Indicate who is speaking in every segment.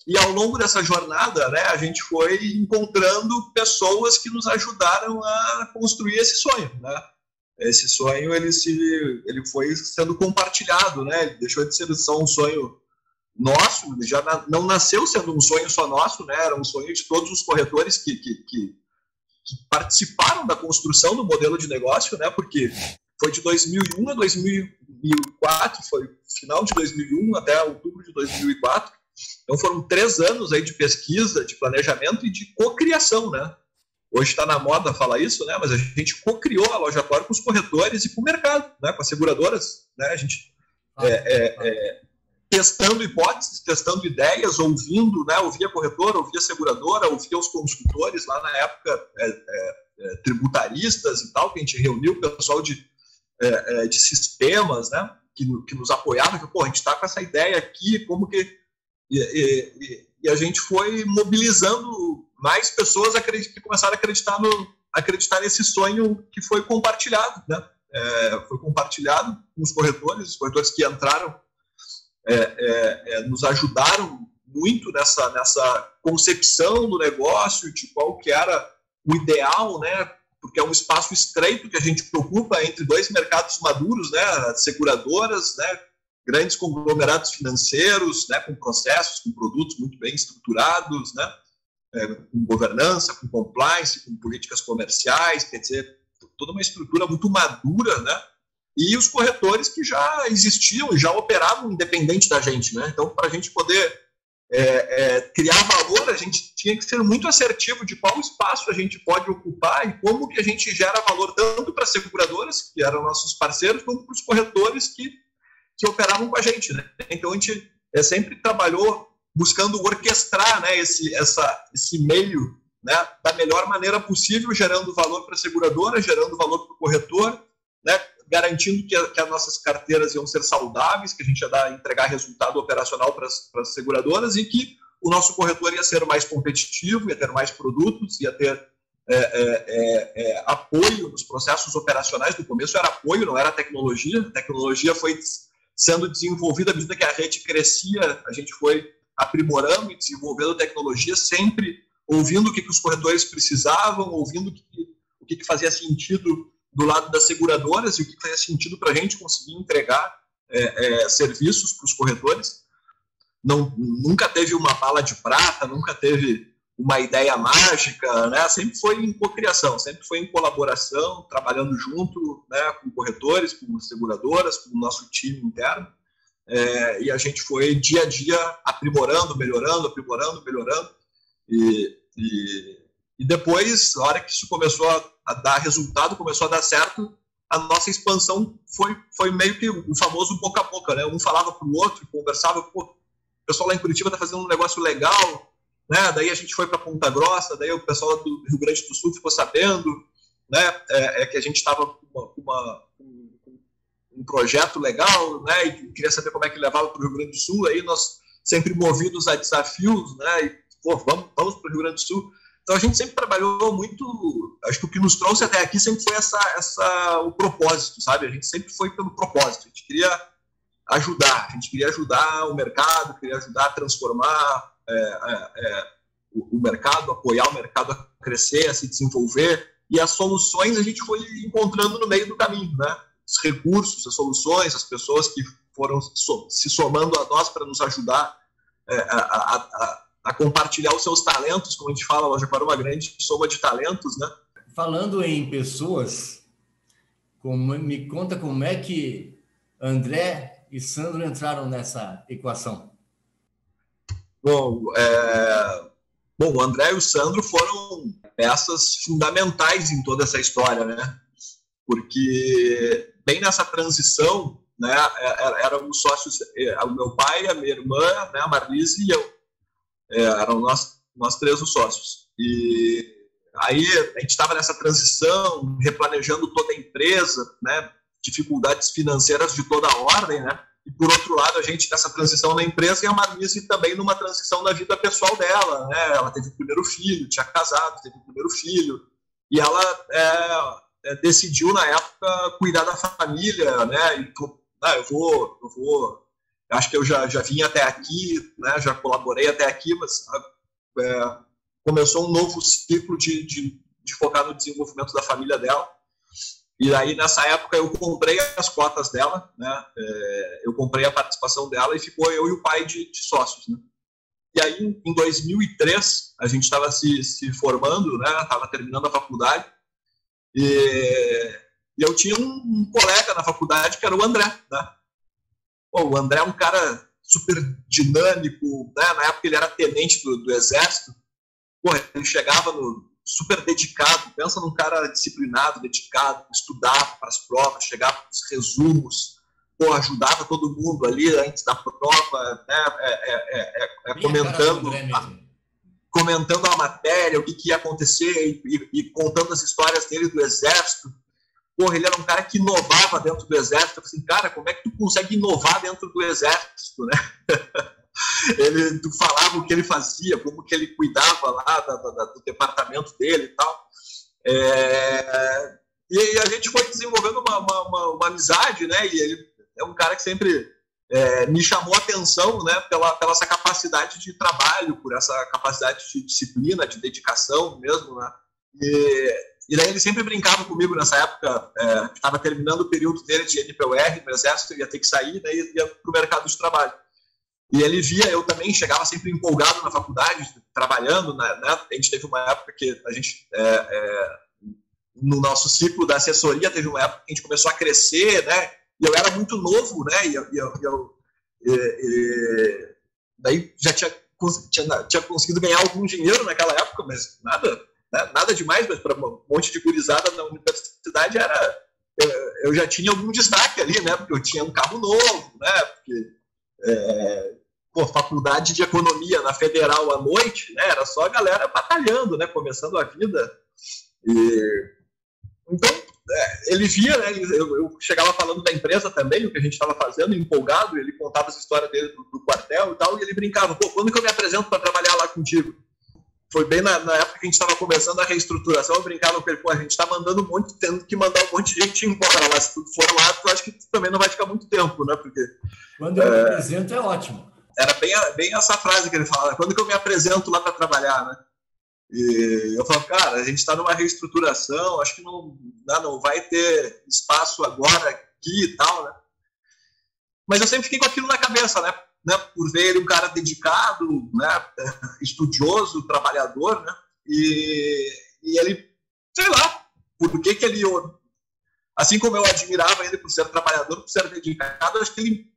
Speaker 1: E ao longo dessa jornada, né, a gente foi encontrando pessoas que nos ajudaram a construir esse sonho, né? Esse sonho ele foi sendo compartilhado, né? Ele deixou de ser só um sonho nosso, ele já não nasceu sendo um sonho só nosso, né? Era um sonho de todos os corretores que participaram da construção do modelo de negócio, né? Porque foi de 2001 a 2004, foi final de 2001 até outubro de 2004. Então foram 3 anos aí de pesquisa, de planejamento e de cocriação, né? Hoje está na moda falar isso, né? Mas a gente cocriou a Lojatório com os corretores e com o mercado, né? Com as seguradoras, né? A gente testando hipóteses, testando ideias, ouvindo, né? Ouvia corretora, ouvia seguradora, ouvia os consultores lá na época, tributaristas e tal, que a gente reuniu o pessoal de sistemas, né? Que nos apoiava, que, pô, a gente está com essa ideia aqui, como que... E a gente foi mobilizando mais pessoas que começaram a acreditar nesse sonho que foi compartilhado, né? Foi compartilhado com os corretores que entraram nos ajudaram muito nessa concepção do negócio, de qual que era o ideal, né? Porque é um espaço estreito que a gente ocupa entre 2 mercados maduros, né? As seguradoras, né? Grandes conglomerados financeiros, né? Com processos, com produtos muito bem estruturados, né? Com governança, com compliance, com políticas comerciais, quer dizer, toda uma estrutura muito madura, né? E os corretores que já existiam e já operavam independente da gente, né? Então, para a gente poder criar valor, a gente tinha que ser muito assertivo de qual espaço a gente pode ocupar e como que a gente gera valor tanto para as seguradoras, que eram nossos parceiros, como para os corretores que operavam com a gente, né? Então, a gente sempre trabalhou buscando orquestrar, né, esse meio, né, da melhor maneira possível, gerando valor para a seguradora, gerando valor para o corretor, né, garantindo que as nossas carteiras iam ser saudáveis, que a gente ia entregar resultado operacional para as seguradoras e que o nosso corretor ia ser mais competitivo, ia ter mais produtos, ia ter apoio nos processos operacionais. No começo era apoio, não era tecnologia. A tecnologia foi sendo desenvolvida à medida que a rede crescia, a gente foi aprimorando e desenvolvendo tecnologia, sempre ouvindo o que os corretores precisavam, ouvindo o que fazia sentido do lado das seguradoras e o que fazia sentido para a gente conseguir entregar serviços para os corretores. Nunca teve uma bala de prata, nunca teve uma ideia mágica, né? Sempre foi em cocriação, sempre foi em colaboração, trabalhando junto, né, com corretores, com seguradoras, com o nosso time interno. E a gente foi dia a dia aprimorando, melhorando. E depois, na hora que isso começou a dar resultado, começou a dar certo, a nossa expansão foi meio que o famoso boca a boca, né? Um falava para o outro, conversava, pô, o pessoal lá em Curitiba está fazendo um negócio legal, né? Daí a gente foi para Ponta Grossa, daí o pessoal do Rio Grande do Sul ficou sabendo, né? Que a gente estava com um projeto legal, né? E queria saber como é que levava para o Rio Grande do Sul. Aí nós sempre movidos a desafios, né? E, pô, vamos para o Rio Grande do Sul. Então a gente sempre trabalhou muito. Acho que o que nos trouxe até aqui sempre foi o propósito, sabe? A gente sempre foi pelo propósito. A gente queria ajudar o mercado, queria ajudar a transformar o mercado, apoiar o mercado a crescer, a se desenvolver. E as soluções a gente foi encontrando no meio do caminho, né? Os recursos, as soluções, as pessoas que foram se somando a nós para nos ajudar a compartilhar os seus talentos, como a gente fala, a Lojatório é uma grande soma de talentos, né?
Speaker 2: Falando em pessoas, me conta como é que André e Sandro entraram nessa equação.
Speaker 1: Bom, o André e o Sandro foram peças fundamentais em toda essa história, né? Porque bem nessa transição, né, eram os sócios, o meu pai, a minha irmã, né, a Marlise e eu. Eram nós 3 os sócios. E aí a gente estava nessa transição, replanejando toda a empresa, né, dificuldades financeiras de toda a ordem, né? E por outro lado, a gente nessa transição na empresa e a Marlise também numa transição na vida pessoal dela, né? Ela teve o primeiro filho, tinha casado, teve o primeiro filho, e ela decidiu na época cuidar da família, né? E, eu vou acho que eu já vim até aqui, né, já colaborei até aqui, mas começou um novo ciclo de focar no desenvolvimento da família dela. E aí, nessa época, eu comprei as cotas dela, né? Eu comprei a participação dela e ficou eu e o pai de sócios, né? E aí, em 2003, a gente estava se formando, né? Estava terminando a faculdade. E eu tinha um colega na faculdade que era o André, né? Pô, o André é um cara super dinâmico, né? Na época ele era tenente do Exército. Pô, ele chegava super dedicado, pensa num cara disciplinado, dedicado, estudava para as provas, chegava com os resumos, pô, ajudava todo mundo ali antes da prova, né? Comentando a matéria, o que ia acontecer e contando as histórias dele do Exército. Porra, ele era um cara que inovava dentro do Exército. Eu falei assim, cara, como é que tu consegue inovar dentro do Exército, né? Tu falava o que ele fazia, como que ele cuidava lá do departamento dele e tal. E a gente foi desenvolvendo uma amizade, né? E ele é um cara que sempre me chamou a atenção, né? Pela essa capacidade de trabalho, por essa capacidade de disciplina, de dedicação mesmo, né? E daí ele sempre brincava comigo nessa época, estava terminando o período dele de NPR no Exército, ele ia ter que sair, né? E ia para o mercado de trabalho. E ele via, eu também chegava sempre empolgado na faculdade, trabalhando, né? A gente teve uma época que a gente, no nosso ciclo da assessoria, teve uma época que a gente começou a crescer, né? E eu era muito novo, né? Daí já tinha conseguido ganhar algum dinheiro naquela época, mas nada demais, mas para um monte de gurizada na universidade eu já tinha algum destaque ali, né? Porque eu tinha um carro novo, né? Porque faculdade de economia na Federal à noite, né, era só a galera batalhando, né, começando a vida. Então, ele via, né, eu chegava falando da empresa também, o que a gente estava fazendo, empolgado, ele contava as histórias dele do quartel e tal, e ele brincava, pô, quando que eu me apresento para trabalhar lá contigo? Foi bem na época que a gente estava começando a reestruturação, eu brincava com ele, pô, a gente está mandando tendo que mandar um monte de gente embora, mas se tu for lá, eu acho que tu também não vai ficar muito tempo, né, porque...
Speaker 2: Quando eu me apresento é ótimo.
Speaker 1: Era bem essa frase que ele falava, quando que eu me apresento lá para trabalhar, né? E eu falo, cara, a gente está numa reestruturação, acho que não vai ter espaço agora aqui e tal, né? Mas eu sempre fiquei com aquilo na cabeça, né? Por ver ele um cara dedicado, né? Estudioso, trabalhador, né? E ele, sei lá, por que ele... Assim como eu admirava ele por ser trabalhador, por ser dedicado, acho que ele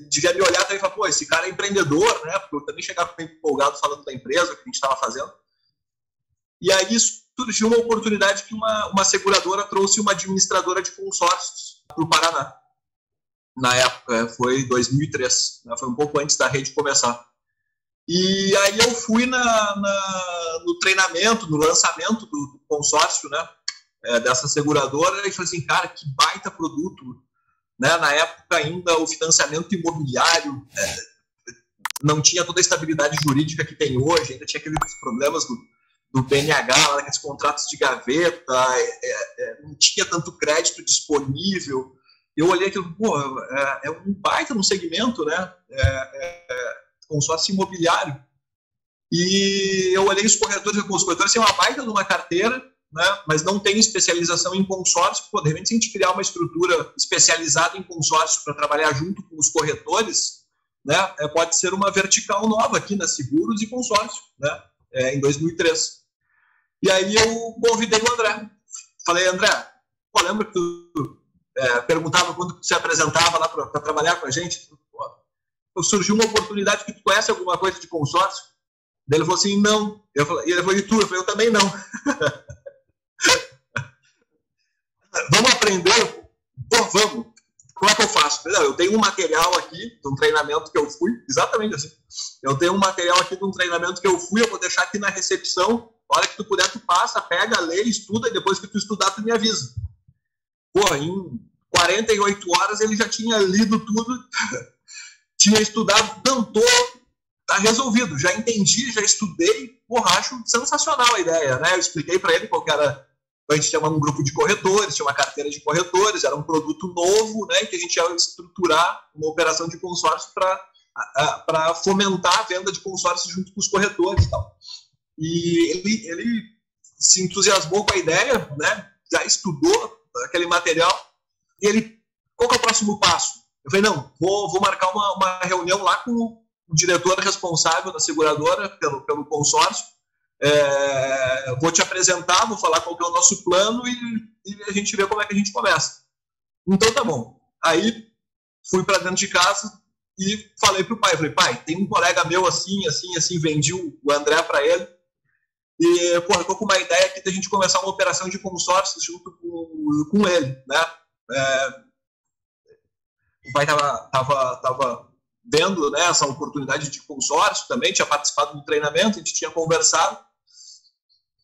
Speaker 1: devia me olhar e falar, pô, esse cara é empreendedor, né? Porque eu também chegava bem empolgado falando da empresa, que a gente estava fazendo. E aí surgiu uma oportunidade que uma seguradora trouxe uma administradora de consórcios para o Paraná. Na época, foi 2003, né? Foi um pouco antes da rede começar. E aí eu fui no treinamento, no lançamento do consórcio, né? Dessa seguradora, e falei assim, cara, que baita produto, né? Na época ainda o financiamento imobiliário não tinha toda a estabilidade jurídica que tem hoje, ainda tinha aqueles problemas do PNH, aqueles contratos de gaveta, não tinha tanto crédito disponível. Eu olhei aquilo, pô, é um baita no segmento, né? Consórcio imobiliário. E eu olhei os corretores têm uma baita numa carteira, né, mas não tem especialização em consórcio. Pô, de repente, se a gente criar uma estrutura especializada em consórcio para trabalhar junto com os corretores, né, pode ser uma vertical nova aqui na Seguros e Consórcio, né, em 2003. E aí eu convidei o André. Falei, André, pô, lembra que tu perguntava quando tu se apresentava lá para trabalhar com a gente? Pô, surgiu uma oportunidade que tu conhece alguma coisa de consórcio? Daí ele falou assim, não. E ele falou, e tu? Eu falei, eu também não. Vamos aprender? Pô, vamos. Como é que eu faço? Eu tenho um material aqui de um treinamento que eu fui, exatamente assim. Eu tenho um material aqui de um treinamento que eu fui, eu vou deixar aqui na recepção. A hora que tu puder, tu passa, pega, lê, estuda, e depois que tu estudar, tu me avisa. Pô, em 48 horas ele já tinha lido tudo, tinha estudado, tá resolvido, já entendi, já estudei, porra, acho sensacional a ideia, né? Eu expliquei para ele qual que era A gente tinha um grupo de corretores, tinha uma carteira de corretores, era um produto novo, né, que a gente ia estruturar uma operação de consórcio para fomentar a venda de consórcio junto com os corretores e tal. E ele se entusiasmou com a ideia, né, já estudou aquele material, e ele, qual que é o próximo passo? Eu falei, não, vou marcar uma reunião lá com o diretor responsável da seguradora pelo consórcio, vou te apresentar, vou falar qual que é o nosso plano e a gente vê como é que a gente começa. Então tá bom. Aí fui para dentro de casa e falei pro pai, tem um colega meu assim, vendi o André para ele e, pô, eu tô com uma ideia aqui de a gente começar uma operação de consórcios junto com ele, né? O pai tava vendo, né, essa oportunidade de consórcio também, tinha participado do treinamento, a gente tinha conversado.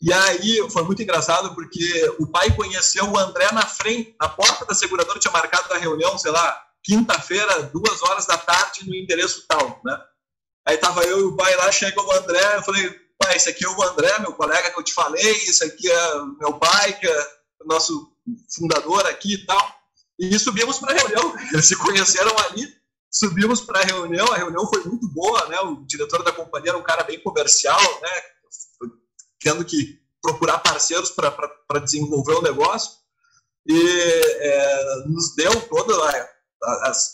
Speaker 1: E aí foi muito engraçado porque o pai conheceu o André na frente, na porta da seguradora, tinha marcado a reunião, sei lá, quinta-feira, 2h da tarde, no endereço tal, né? Aí tava eu e o pai lá, chegou o André, eu falei, pai, esse aqui é o André, meu colega que eu te falei, esse aqui é meu pai, que é o nosso fundador aqui e tal. E subimos para a reunião, eles se conheceram ali, subimos para a reunião foi muito boa, né? O diretor da companhia era um cara bem comercial, né? Tendo que procurar parceiros para desenvolver o negócio, e nos deu todas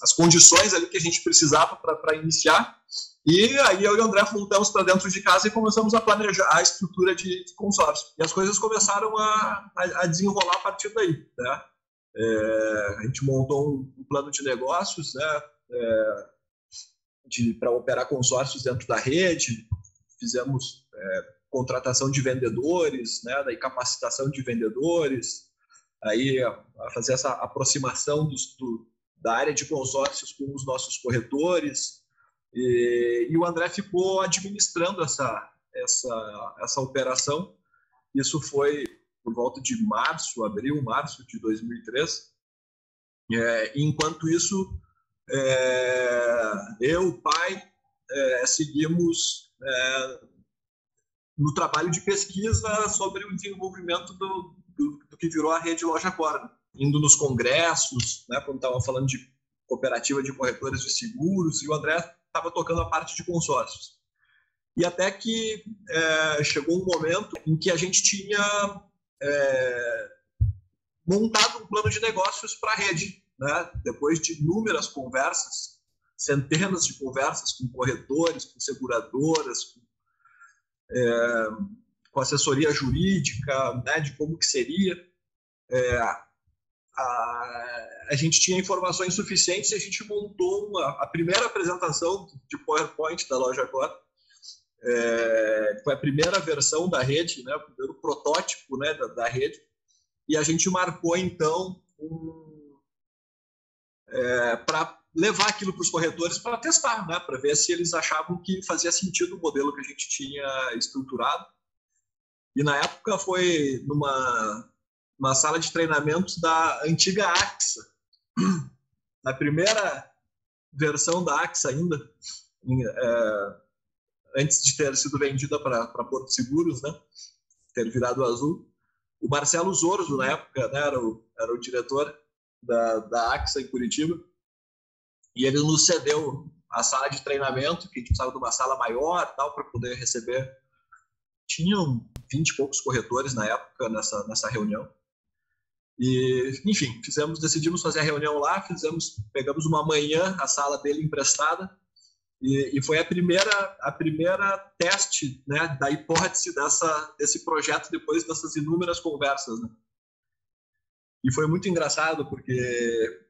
Speaker 1: as condições ali que a gente precisava para iniciar, e aí eu e o André voltamos para dentro de casa e começamos a planejar a estrutura de consórcio, e as coisas começaram a desenrolar a partir daí, né? A gente montou um plano de negócios, né, para operar consórcios dentro da rede, fizemos contratação de vendedores, né, daí capacitação de vendedores, aí a fazer essa aproximação da área de consórcios com os nossos corretores, e o André ficou administrando essa operação. Isso foi por volta de março de 2003. Enquanto isso, eu, o pai, seguimos no trabalho de pesquisa sobre o desenvolvimento do que virou a rede Loja Corda, indo nos congressos, né, quando estava falando de cooperativa de corretores de seguros, e o André estava tocando a parte de consórcios. E até que chegou um momento em que a gente tinha montado um plano de negócios para a rede, né? Depois de inúmeras conversas, centenas de conversas com corretores, com seguradoras, com assessoria jurídica, né, de como que seria, a gente tinha informações suficientes e a gente montou a primeira apresentação de PowerPoint da Loja Corda. Foi a primeira versão da rede, né, o primeiro protótipo, né, da rede, e a gente marcou então para levar aquilo para os corretores para testar, né, para ver se eles achavam que fazia sentido o modelo que a gente tinha estruturado. E na época foi numa sala de treinamentos da antiga AXA, na primeira versão da AXA ainda, antes de ter sido vendida para Porto Seguros, né, ter virado azul. O Marcelo Zorzo, na época, né, era o diretor da AXA em Curitiba, e ele nos cedeu a sala de treinamento, que a gente precisava de uma sala maior para poder receber. Tinham 20 e poucos corretores na época nessa reunião. E, enfim, decidimos fazer a reunião lá, pegamos uma manhã a sala dele emprestada, e foi a primeira teste, né, da hipótese desse projeto depois dessas inúmeras conversas, né? E foi muito engraçado porque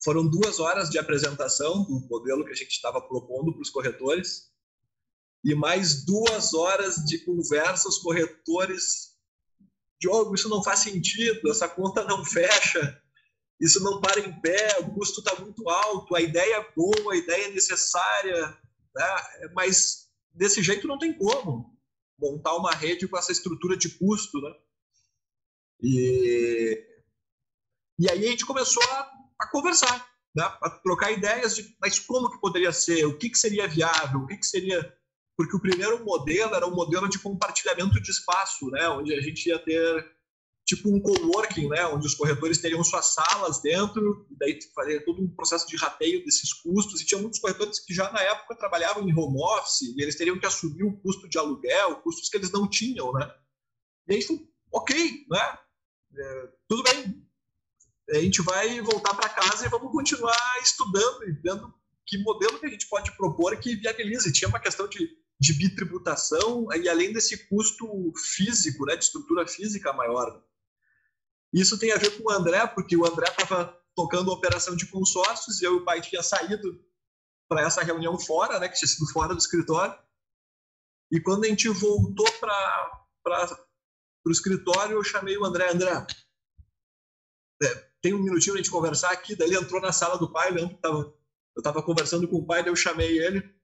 Speaker 1: foram 2 horas de apresentação do modelo que a gente estava propondo para os corretores e mais 2 horas de conversa, os corretores: Diogo, isso não faz sentido, essa conta não fecha, isso não para em pé, o custo está muito alto, a ideia é boa, a ideia é necessária, né? Mas desse jeito não tem como montar uma rede com essa estrutura de custo, né? E aí a gente começou a conversar, né? A trocar ideias de mas como que poderia ser, o que seria viável, o que seria... Porque o primeiro modelo era um modelo de compartilhamento de espaço, né? Onde a gente ia ter tipo um coworking, né, onde os corretores teriam suas salas dentro, e daí faria todo um processo de rateio desses custos, e tinha muitos corretores que já na época trabalhavam em home office, e eles teriam que assumir o custo de aluguel, custos que eles não tinham, né? E aí foi, ok, né? Tudo bem, a gente vai voltar para casa e vamos continuar estudando e vendo que modelo que a gente pode propor que viabilize. Tinha uma questão de bitributação e além desse custo físico, né, de estrutura física maior. Isso tem a ver com o André, porque o André estava tocando a operação de consórcios e eu e o pai tinha saído para essa reunião fora, né, que tinha sido fora do escritório. E quando a gente voltou para o escritório, eu chamei o André. André, tem um minutinho para a gente conversar aqui. Daí ele entrou na sala do pai, eu lembro que eu estava conversando com o pai, daí eu chamei ele.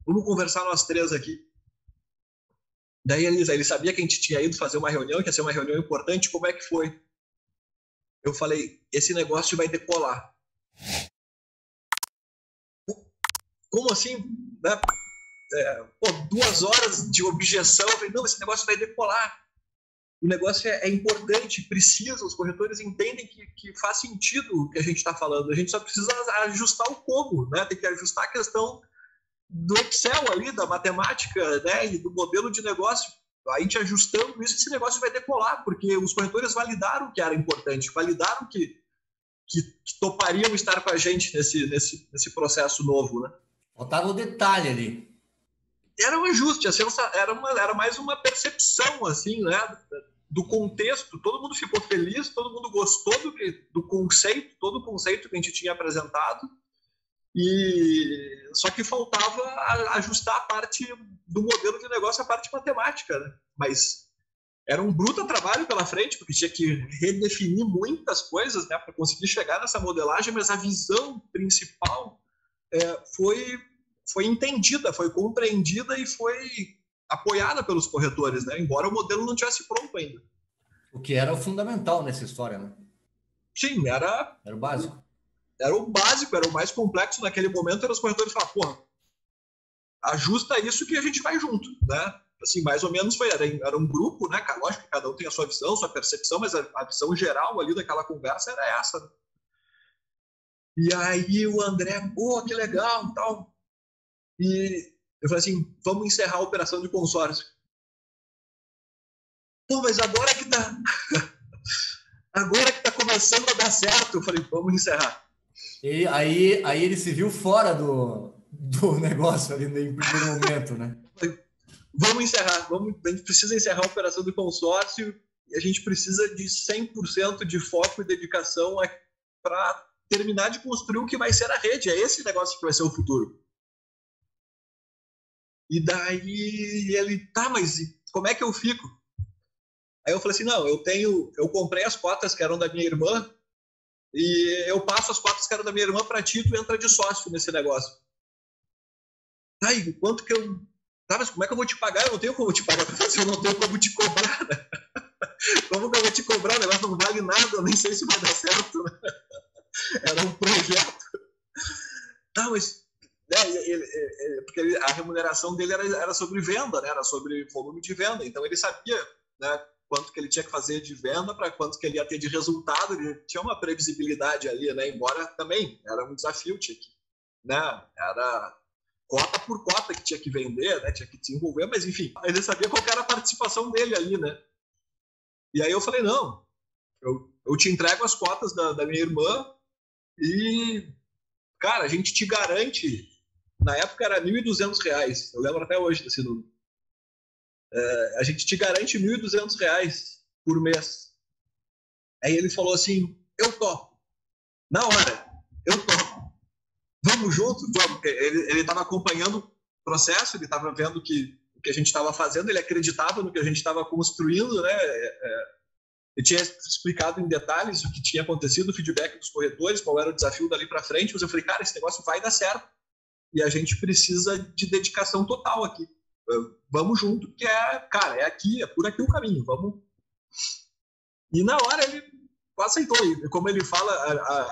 Speaker 1: Vamos conversar nós três aqui. Daí ele sabia que a gente tinha ido fazer uma reunião, que ia ser uma reunião importante. Como é que foi? Eu falei, esse negócio vai decolar. Como assim? Né? 2 horas de objeção. Eu falei, não, esse negócio vai decolar. O negócio é importante, precisa, os corretores entendem que faz sentido o que a gente está falando. A gente só precisa ajustar o como, né? Tem que ajustar a questão do Excel ali, da matemática, né? E do modelo de negócio. A gente ajustando isso, esse negócio vai decolar, porque os corretores validaram que era importante, validaram que topariam estar com a gente nesse processo novo, né?
Speaker 2: Faltava o detalhe ali.
Speaker 1: Era um ajuste, era mais uma percepção, assim, né, do contexto. Todo mundo ficou feliz, todo mundo gostou do conceito, todo o conceito que a gente tinha apresentado, só que faltava ajustar a parte do modelo de negócio, a parte matemática, né? Mas era um bruto trabalho pela frente, porque tinha que redefinir muitas coisas, né, para conseguir chegar nessa modelagem, mas a visão principal foi entendida, foi compreendida e foi apoiada pelos corretores, né? Embora o modelo não estivesse pronto ainda.
Speaker 2: O que era o fundamental nessa história, né?
Speaker 1: Sim, era
Speaker 2: o básico.
Speaker 1: Era o básico, era o mais complexo naquele momento, era os corretores falar, porra, ajusta isso que a gente vai junto, né? Assim, mais ou menos era um grupo, né? Lógico que cada um tem a sua visão, sua percepção, mas a visão geral ali daquela conversa era essa, né? E aí o André, pô, que legal, tal. E eu falei assim, vamos encerrar a operação de consórcio. Pô, mas agora que tá começando a dar certo. Eu falei, vamos encerrar.
Speaker 2: E aí ele se viu fora do negócio ali no primeiro momento, né?
Speaker 1: Vamos encerrar, a gente precisa encerrar a operação do consórcio e a gente precisa de 100% de foco e dedicação para terminar de construir o que vai ser a rede. É esse negócio que vai ser o futuro. E daí ele, tá, mas como é que eu fico? Aí eu falei assim, não, eu comprei as cotas que eram da minha irmã e eu passo as cotas que eram da minha irmã para ti, tu entra de sócio nesse negócio. Tá, e quanto que eu... Tá, mas como é que eu vou te pagar? Eu não tenho como te pagar, eu não tenho como te cobrar, né? Como que eu vou te cobrar? O negócio não vale nada, eu nem sei se vai dar certo, né? Era um projeto. Tá, mas... porque a remuneração dele era sobre venda, né? Era sobre volume de venda. Então ele sabia, né, quanto que ele tinha que fazer de venda para quanto que ele ia ter de resultado. Ele tinha uma previsibilidade ali, né? Embora também era um desafio, tinha que, né? Era cota por cota que tinha que vender, né? Tinha que desenvolver, mas enfim, ele sabia qual era a participação dele ali, né? E aí eu falei, não, eu te entrego as cotas da minha irmã e, cara, a gente te garante. Na época era R$1.200, eu lembro até hoje desse número. A gente te garante R$1.200 por mês. Aí ele falou assim, eu topo. Na hora, eu topo. Vamos junto? Vamos. Ele estava acompanhando o processo, ele estava vendo o que a gente estava fazendo, ele acreditava no que a gente estava construindo, né? Ele tinha explicado em detalhes o que tinha acontecido, o feedback dos corretores, qual era o desafio dali para frente, mas eu falei, cara, esse negócio vai dar certo. E a gente precisa de dedicação total aqui. Vamos junto, que cara, é aqui, é por aqui o caminho, vamos. E na hora ele aceitou. E como ele fala,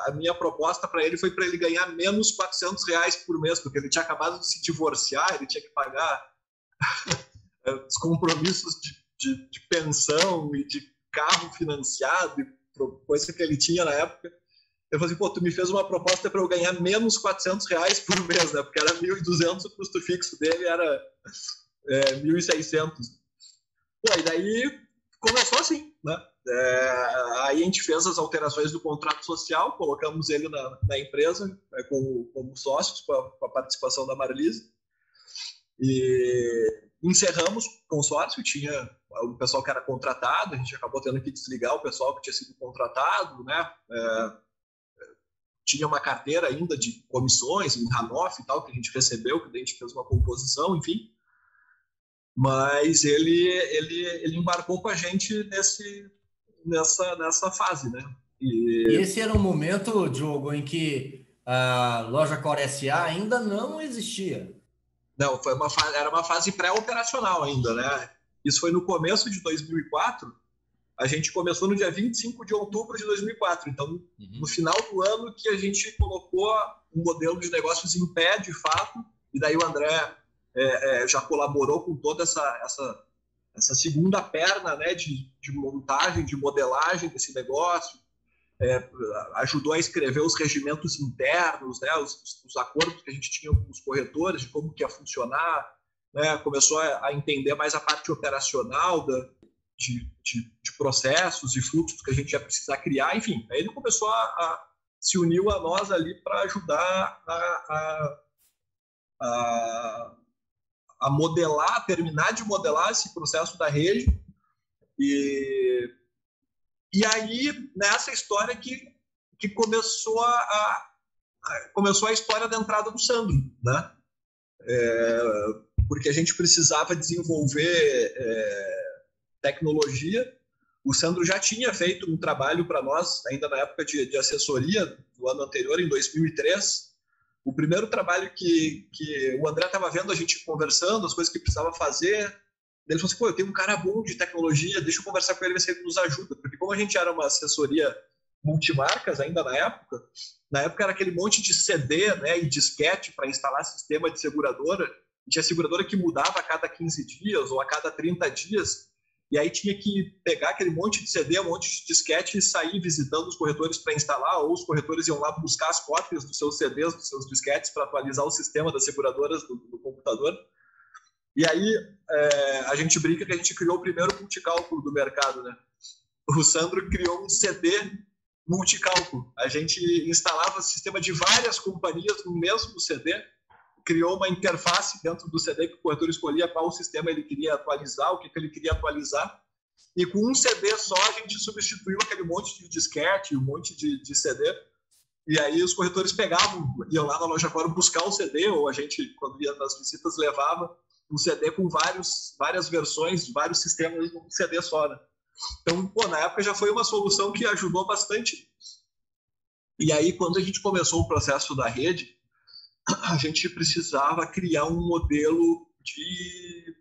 Speaker 1: a minha proposta para ele foi para ele ganhar menos R$400 por mês, porque ele tinha acabado de se divorciar, ele tinha que pagar os compromissos de pensão e de carro financiado, coisa que ele tinha na época. Eu falei assim, pô, tu me fez uma proposta para eu ganhar menos R$400 por mês, né? Porque era 1.200, o custo fixo dele era 1.600. Pô, e daí começou assim, né? Aí a gente fez as alterações do contrato social, colocamos ele na empresa como sócios com a participação da Marlise e encerramos o consórcio. Tinha o pessoal que era contratado, a gente acabou tendo que desligar o pessoal que tinha sido contratado, né? Tinha uma carteira ainda de comissões em Hanoff e tal, que a gente recebeu, que a gente fez uma composição, enfim. Mas ele embarcou com a gente nessa fase, né?
Speaker 2: E esse era um momento, Diogo, em que a loja Core SA ainda não existia.
Speaker 1: Não, era uma fase pré-operacional ainda, né? Isso foi no começo de 2004. A gente começou no dia 25 de outubro de 2004. Então, no final do ano que a gente colocou um modelo de negócios em pé, de fato, e daí o André já colaborou com toda essa segunda perna, né, de montagem, de modelagem desse negócio, ajudou a escrever os regimentos internos, né, os acordos que a gente tinha com os corretores, de como que ia funcionar, né, começou a entender mais a parte operacional de processos e fluxos que a gente ia precisar criar, enfim. Aí ele começou se uniu a nós ali para ajudar a modelar, terminar de modelar esse processo da rede. E aí, nessa história que começou a história da entrada do Sandro, né? Porque a gente precisava desenvolver tecnologia. O Sandro já tinha feito um trabalho para nós, ainda na época de assessoria, no ano anterior, em 2003. O primeiro trabalho que o André estava vendo, a gente conversando, as coisas que precisava fazer, ele falou assim, pô, eu tenho um cara bom de tecnologia, deixa eu conversar com ele, ver se ele nos ajuda. Porque como a gente era uma assessoria multimarcas ainda na época era aquele monte de CD, né, e disquete para instalar sistema de seguradora. Tinha seguradora que mudava a cada 15 dias ou a cada 30 dias, e aí tinha que pegar aquele monte de CD, um monte de disquete e sair visitando os corretores para instalar, ou os corretores iam lá buscar as cópias dos seus CDs, dos seus disquetes para atualizar o sistema das seguradoras do computador. E aí a gente brinca que a gente criou o primeiro multicálculo do mercado, né? O Sandro criou um CD multicálculo. A gente instalava o sistema de várias companhias no mesmo CD, criou uma interface dentro do CD que o corretor escolhia qual sistema ele queria atualizar, o que ele queria atualizar, e com um CD só a gente substituiu aquele monte de disquete, um monte de CD, e aí os corretores iam lá na loja Core buscar o CD, ou a gente, quando ia nas visitas, levava um CD com várias versões, vários sistemas num CD só, né? Então, na época já foi uma solução que ajudou bastante. E aí, quando a gente começou o processo da rede, a gente precisava criar um modelo de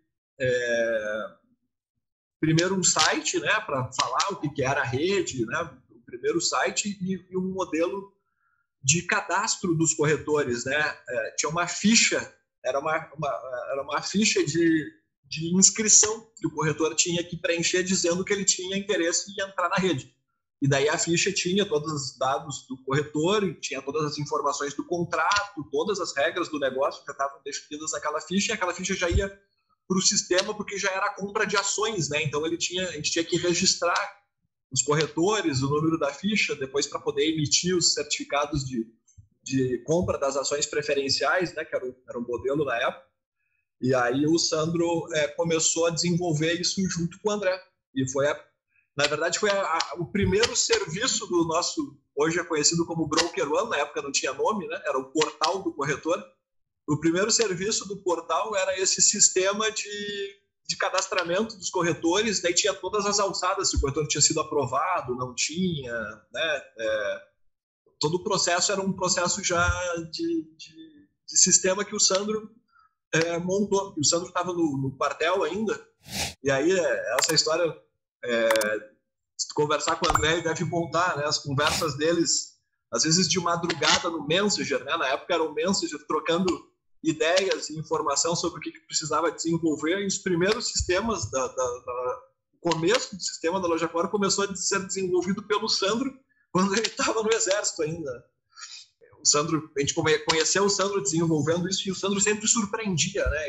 Speaker 1: primeiro um site, né, para falar o que era a rede, né, o primeiro site, e um modelo de cadastro dos corretores, né. Tinha uma ficha, era uma ficha de inscrição que o corretor tinha que preencher dizendo que ele tinha interesse em entrar na rede. E daí a ficha tinha todos os dados do corretor, tinha todas as informações do contrato, todas as regras do negócio que estavam definidas naquela ficha, e aquela ficha já ia para o sistema porque já era a compra de ações, né? Então a gente tinha que registrar os corretores, o número da ficha, depois para poder emitir os certificados de compra das ações preferenciais, né? Que era o modelo na época. E aí o Sandro começou a desenvolver isso junto com o André. E na verdade, foi o primeiro serviço do nosso, hoje é conhecido como Broker One, na época não tinha nome, né? Era o portal do corretor. O primeiro serviço do portal era esse sistema de cadastramento dos corretores, daí tinha todas as alçadas, se o corretor tinha sido aprovado, não tinha, né? Todo o processo era um processo já de sistema que o Sandro montou. O Sandro estava no quartel ainda, e aí essa história... se tu conversar com o André, ele deve contar, né, as conversas deles, às vezes de madrugada no Messenger, né, na época era o Messenger, trocando ideias e informação sobre o que precisava desenvolver, e os primeiros sistemas o começo do sistema da LojaCore começou a ser desenvolvido pelo Sandro quando ele estava no Exército ainda. O Sandro, a gente conheceu o Sandro desenvolvendo isso e o Sandro sempre surpreendia, né?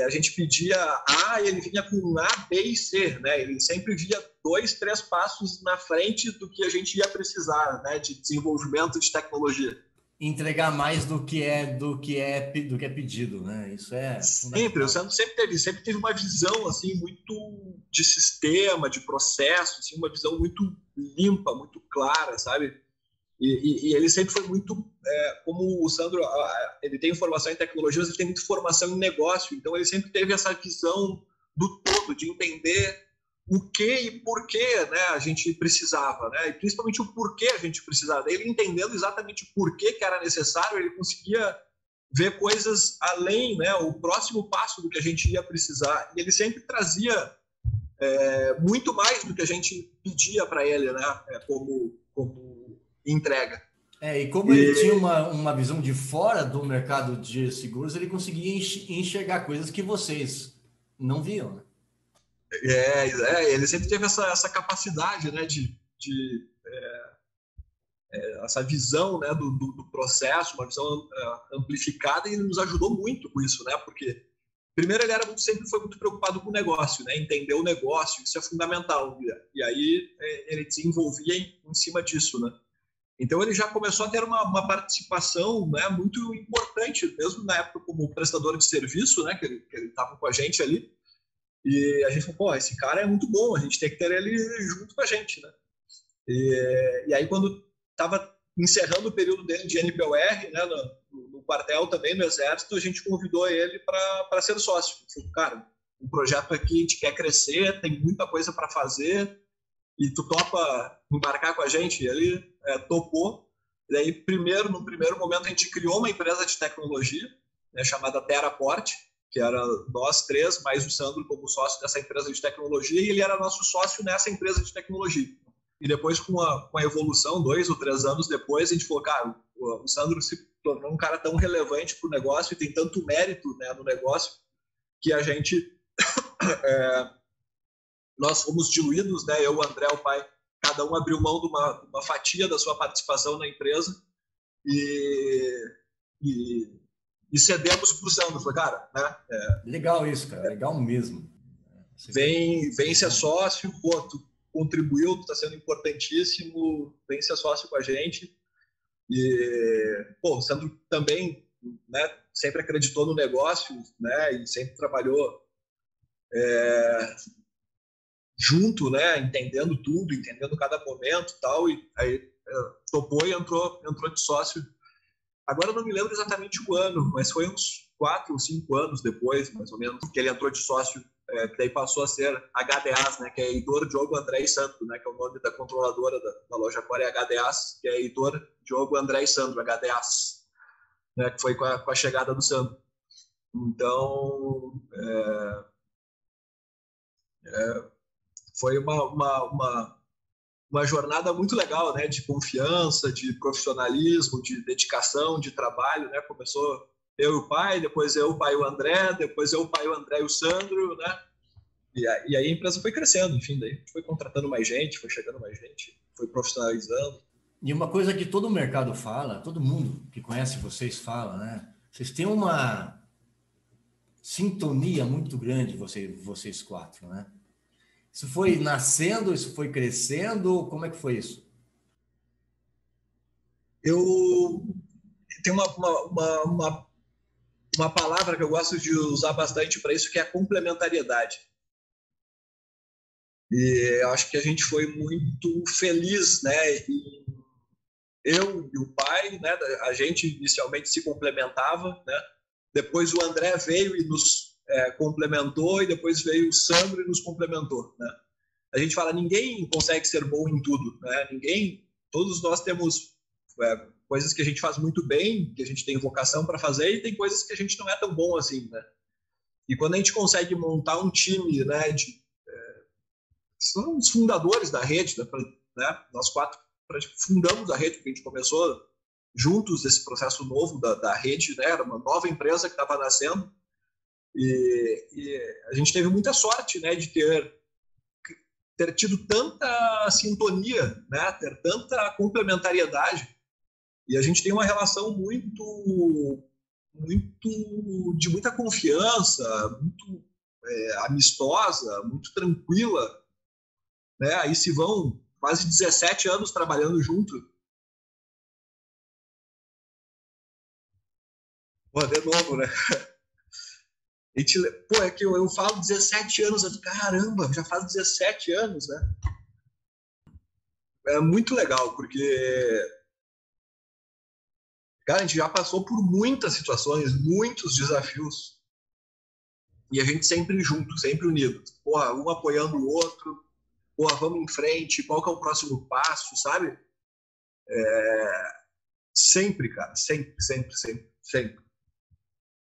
Speaker 1: A gente pedia A e ele vinha com A, B e C, né? Ele sempre via 2, 3 passos na frente do que a gente ia precisar, né? De desenvolvimento de tecnologia.
Speaker 2: Entregar mais do que é pedido, né? Isso é
Speaker 1: sempre. O Sandro sempre teve uma visão assim muito de sistema, de processo, assim, uma visão muito limpa, muito clara, sabe? E ele sempre foi muito, como o Sandro, ele tem formação em tecnologia, ele tem muita formação em negócio, então ele sempre teve essa visão do todo, de entender o que e por que, né, a gente precisava, né, e principalmente o porquê a gente precisava. Ele entendendo exatamente o porquê que era necessário, ele conseguia ver coisas além, né, o próximo passo do que a gente ia precisar, e ele sempre trazia muito mais do que a gente pedia para ele, né, como entrega.
Speaker 2: E como ele tinha uma visão de fora do mercado de seguros, ele conseguia enxergar coisas que vocês não viam, né?
Speaker 1: Ele sempre teve essa capacidade, né, essa visão, né, do processo, uma visão amplificada, e ele nos ajudou muito com isso, né, porque primeiro ele sempre foi muito preocupado com o negócio, né, entender o negócio, isso é fundamental, e aí ele desenvolvia em cima disso, né. Então ele já começou a ter uma participação, né, muito importante, mesmo na época como prestador de serviço, né, que ele estava com a gente ali. E a gente falou, pô, esse cara é muito bom, a gente tem que ter ele junto com a gente, né? E aí quando estava encerrando o período dele de NPOR, né, no quartel também, no Exército, a gente convidou ele para ser sócio. Falei, cara, um projeto aqui a gente quer crescer, tem muita coisa para fazer, e tu topa embarcar com a gente? E ele topou. E aí, no primeiro momento, a gente criou uma empresa de tecnologia, né, chamada Terraport, que era nós 3, mais o Sandro como sócio dessa empresa de tecnologia, e ele era nosso sócio nessa empresa de tecnologia. E depois, com a evolução, 2 ou 3 anos depois, a gente falou, cara, o Sandro se tornou um cara tão relevante para o negócio e tem tanto mérito, né, no negócio, que a gente... nós fomos diluídos, né? Eu, o André, o pai, cada um abriu mão de uma fatia da sua participação na empresa e cedemos para o Sandro. Falei, cara, né?
Speaker 2: Legal isso, cara, legal mesmo.
Speaker 1: Vem ser sócio, pô, tu contribuiu, tu está sendo importantíssimo, vem ser sócio com a gente. E, pô, o Sandro também, né, sempre acreditou no negócio, né, e sempre trabalhou junto, né, entendendo tudo, entendendo cada momento e tal, e aí topou e entrou de sócio. Agora eu não me lembro exatamente o ano, mas foi uns 4 ou 5 anos depois, mais ou menos, que ele entrou de sócio, que daí passou a ser HDAs, né, que é Heitor, Diogo, André e Sandro, né, que é o nome da controladora da LojaCore, é HDAs, que é Heitor, Diogo, André e Sandro, HDAs, né, que foi com a chegada do Sandro. Então, foi uma jornada muito legal, né, de confiança, de profissionalismo, de dedicação, de trabalho, né, começou eu e o pai, depois eu, o pai e o André, depois eu, o pai, o André e o Sandro, né, e aí a empresa foi crescendo, enfim, daí a gente foi contratando mais gente, foi chegando mais gente, foi profissionalizando.
Speaker 2: E uma coisa que todo o mercado fala, todo mundo que conhece vocês fala, né, vocês têm uma sintonia muito grande, vocês 4, né? Isso foi nascendo, isso foi crescendo, como é que foi isso?
Speaker 1: Eu tenho uma palavra que eu gosto de usar bastante para isso, que é a complementariedade. E eu acho que a gente foi muito feliz, né? E eu e o pai, né? A gente inicialmente se complementava, né? Depois o André veio e nos complementou, e depois veio o Sandro e nos complementou, né? A gente fala, ninguém consegue ser bom em tudo, né? Todos nós temos coisas que a gente faz muito bem, que a gente tem vocação para fazer, e tem coisas que a gente não é tão bom assim, né? E quando a gente consegue montar um time, né, são os fundadores da rede, né? Nós 4 fundamos a rede, porque a gente começou juntos esse processo novo da rede, né? Era uma nova empresa que estava nascendo, E a gente teve muita sorte, né, de ter tido tanta sintonia, né, ter tanta complementariedade. E a gente tem uma relação de muita confiança, muito amistosa, muito tranquila, né? Aí se vão quase 17 anos trabalhando junto. Pô, de novo, né? Pô, é que eu falo 17 anos, caramba, já faz 17 anos, né? É muito legal, porque, cara, a gente já passou por muitas situações, muitos desafios, e a gente sempre junto, sempre unido. Porra, um apoiando o outro, porra, vamos em frente, qual que é o próximo passo, sabe? Sempre, cara, sempre, sempre, sempre, sempre.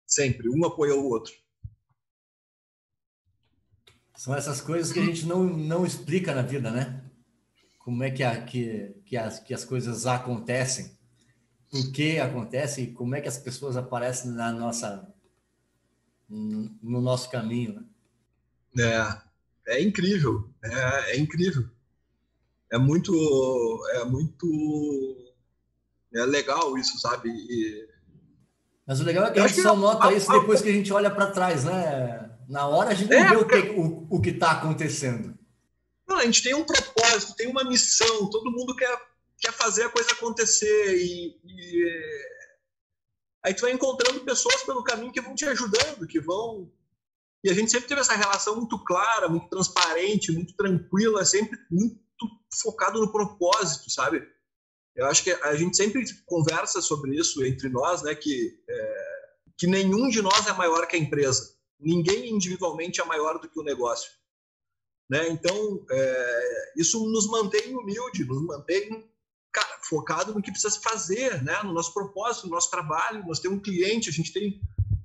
Speaker 1: Sempre, um apoia o outro.
Speaker 2: São essas coisas que a gente não explica na vida, né? Como é que as coisas acontecem, por que acontecem, como é que as pessoas aparecem no nosso caminho,
Speaker 1: né? É incrível, é incrível. É muito legal isso, sabe?
Speaker 2: Mas o legal é que
Speaker 1: eu
Speaker 2: a
Speaker 1: acho
Speaker 2: gente
Speaker 1: que
Speaker 2: só nota isso depois que a gente olha para trás, né? Na hora a gente não vê o que está acontecendo.
Speaker 1: Não, a gente tem um propósito, tem uma missão, todo mundo quer fazer a coisa acontecer aí tu vai encontrando pessoas pelo caminho que vão te ajudando, e a gente sempre teve essa relação muito clara, muito transparente, muito tranquila, sempre muito focado no propósito, sabe? Eu acho que a gente sempre conversa sobre isso entre nós, né? Que nenhum de nós é maior que a empresa. Ninguém individualmente é maior do que o negócio. Né? Então, isso nos mantém humilde, nos mantém, cara, focado no que precisa fazer, né? No nosso propósito, no nosso trabalho. Nós temos um cliente, a gente tem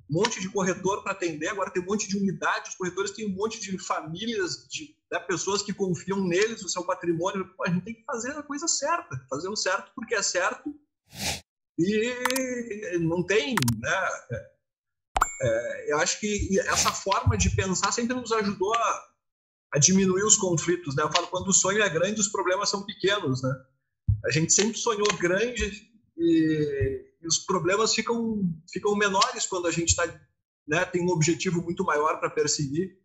Speaker 1: um monte de corretor para atender, agora tem um monte de unidade, os corretores têm um monte de famílias, pessoas que confiam neles, no seu patrimônio. Pô, a gente tem que fazer a coisa certa, fazer o certo porque é certo e não tem, né? Eu acho que essa forma de pensar sempre nos ajudou a diminuir os conflitos, né? Eu falo, quando o sonho é grande, os problemas são pequenos, né? A gente sempre sonhou grande e os problemas ficam menores quando a gente né, tem um objetivo muito maior para perseguir,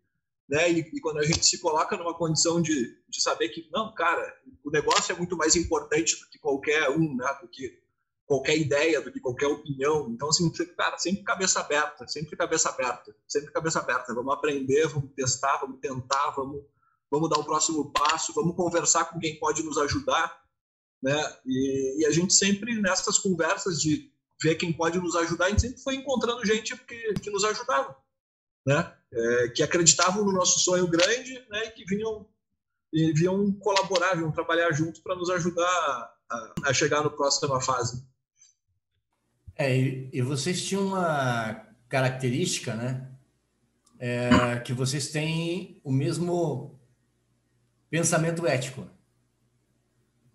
Speaker 1: né? E quando a gente se coloca numa condição de saber que, não, cara, o negócio é muito mais importante do que qualquer né? Do que qualquer ideia, do que qualquer opinião. Então, assim, cara, sempre cabeça aberta, sempre cabeça aberta, sempre cabeça aberta. Vamos aprender, vamos testar, vamos tentar, vamos dar o próximo passo, vamos conversar com quem pode nos ajudar, né? E a gente sempre, nessas conversas de ver quem pode nos ajudar, a gente sempre foi encontrando gente que nos ajudava, né? Que acreditavam no nosso sonho grande, né? E que vinham colaborar, vinham trabalhar juntos para nos ajudar a chegar no próxima fase.
Speaker 2: E vocês tinham uma característica, né? Que vocês têm o mesmo pensamento ético.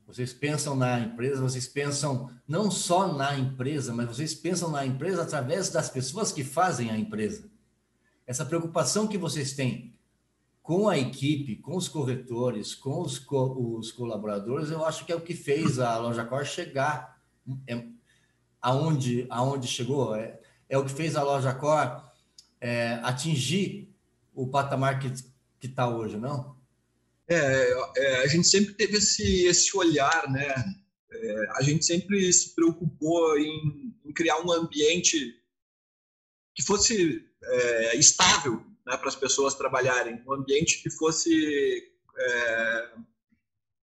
Speaker 2: Vocês pensam na empresa, vocês pensam não só na empresa, mas vocês pensam na empresa através das pessoas que fazem a empresa. Essa preocupação que vocês têm com a equipe, com os corretores, com os colaboradores, eu acho que é o que fez a LojaCor chegar aonde chegou. É o que fez a LojaCor atingir o patamar que está hoje, não?
Speaker 1: A gente sempre teve esse olhar, né? A gente sempre se preocupou em criar um ambiente que fosse estável, né, para as pessoas trabalharem, um ambiente que fosse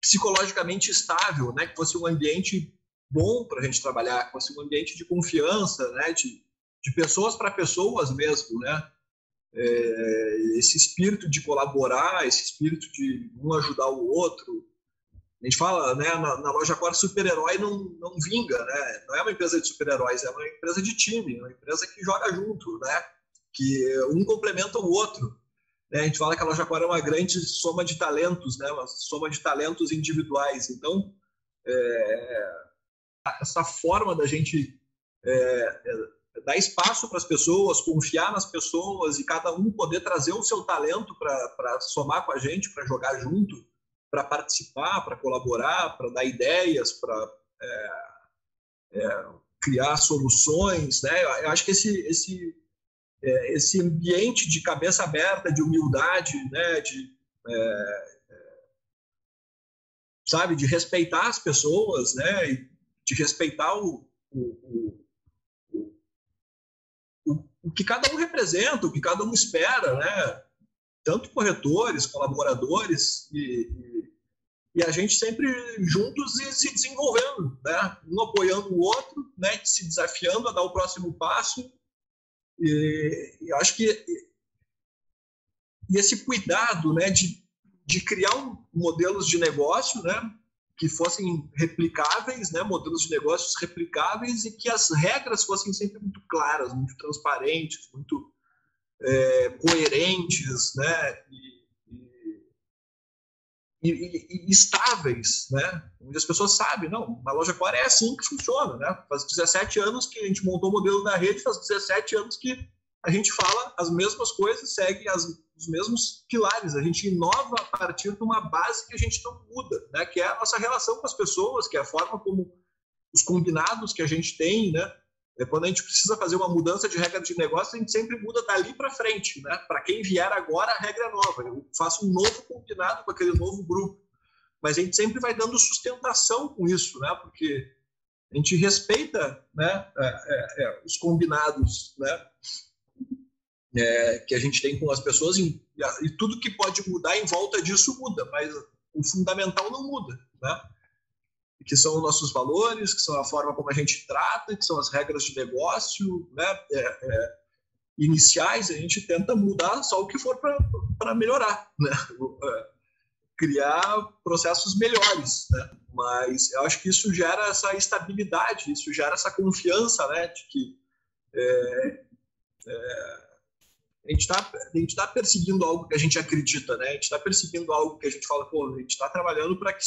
Speaker 1: psicologicamente estável, né? Que fosse um ambiente bom para a gente trabalhar, que fosse um ambiente de confiança, né? De pessoas para pessoas mesmo, né? Esse espírito de colaborar, esse espírito de um ajudar o outro. A gente fala, né, na LojaCor, super-herói não vinga, né? Não é uma empresa de super-heróis, é uma empresa de time, uma empresa que joga junto, né? Que um complementa o outro. Né? A gente fala que a LojaCor é uma grande soma de talentos, né? Uma soma de talentos individuais. Então, essa forma da gente dar espaço para as pessoas, confiar nas pessoas e cada um poder trazer o seu talento para somar com a gente, para jogar junto, para participar, para colaborar, para dar ideias, para criar soluções, né? Eu acho que esse ambiente de cabeça aberta, de humildade, né? Sabe, de respeitar as pessoas, né? E de respeitar o que cada um representa, o que cada um espera, né? Tanto corretores, colaboradores e a gente sempre juntos e se desenvolvendo, né? Um apoiando o outro, né? Se desafiando a dar o próximo passo. E eu acho que esse cuidado, né? De criar modelos de negócio, né? Que fossem replicáveis, né? Modelos de negócios replicáveis e que as regras fossem sempre muito claras, muito transparentes, muito coerentes, né? E estáveis, né? Onde as pessoas sabem, não, na loja Core é assim que funciona, né? Faz 17 anos que a gente montou o modelo da rede, faz 17 anos que a gente fala as mesmas coisas, segue os mesmos pilares, a gente inova a partir de uma base que a gente não muda, né? Que é a nossa relação com as pessoas, que é a forma como os combinados que a gente tem, né? Quando a gente precisa fazer uma mudança de regra de negócio, a gente sempre muda dali para frente, né? Para quem vier agora, a regra é nova. Eu faço um novo combinado com aquele novo grupo. Mas a gente sempre vai dando sustentação com isso, né? Porque a gente respeita, né? Os combinados, né? Que a gente tem com as pessoas e tudo que pode mudar em volta disso muda, mas o fundamental não muda, né? Que são os nossos valores, que são a forma como a gente trata, que são as regras de negócio, né? Iniciais, a gente tenta mudar só o que for para melhorar, né? Criar processos melhores, né? Mas eu acho que isso gera essa estabilidade, isso gera essa confiança, né? De que a gente está perseguindo algo que a gente acredita, né? A gente está perseguindo algo que a gente fala, pô, a gente está trabalhando para que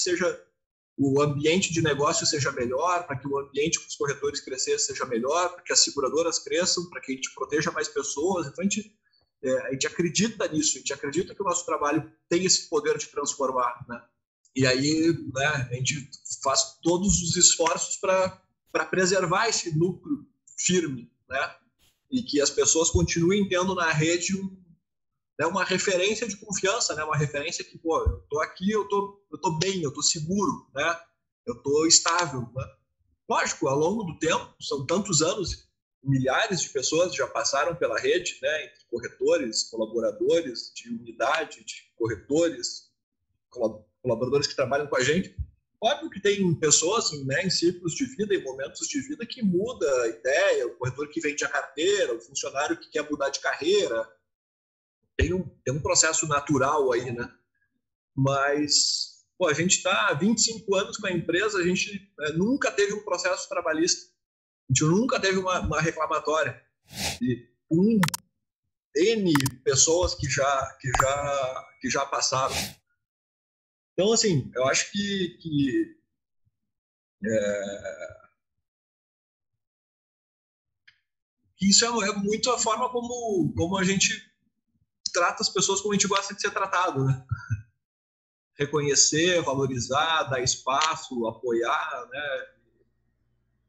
Speaker 1: o ambiente de negócio seja melhor, para que o ambiente com os corretores crescer seja melhor, para que as seguradoras cresçam, para que a gente proteja mais pessoas. Então, a gente acredita nisso, a gente acredita que o nosso trabalho tem esse poder de transformar, né? E aí, né, a gente faz todos os esforços para preservar esse núcleo firme, né? E que as pessoas continuem tendo na rede uma referência de confiança, né? Uma referência que, pô, eu tô aqui, eu tô bem, eu tô seguro, né? Eu tô estável, né? Lógico, ao longo do tempo, são tantos anos, milhares de pessoas já passaram pela rede, né? Entre corretores, colaboradores de unidade, de corretores, colaboradores que trabalham com a gente. Óbvio que tem pessoas, né, em ciclos de vida, em momentos de vida que muda a ideia, o corretor que vende a carteira, o funcionário que quer mudar de carreira. Tem um processo natural aí, né? Mas, pô, a gente está há 25 anos com a empresa, a gente nunca teve um processo trabalhista, a gente nunca teve uma reclamatória. E N pessoas que já passaram. Então, assim, eu acho que isso é muito a forma como a gente trata as pessoas como a gente gosta de ser tratado, né? Reconhecer, valorizar, dar espaço, apoiar, né?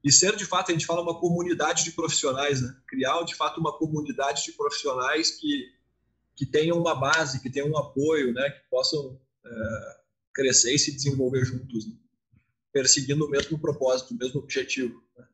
Speaker 1: E ser, de fato, a gente fala uma comunidade de profissionais, né? Criar, de fato, uma comunidade de profissionais que tenham uma base, que tenham um apoio, né? Que possam crescer e se desenvolver juntos, né? Perseguindo o mesmo propósito, o mesmo objetivo, né?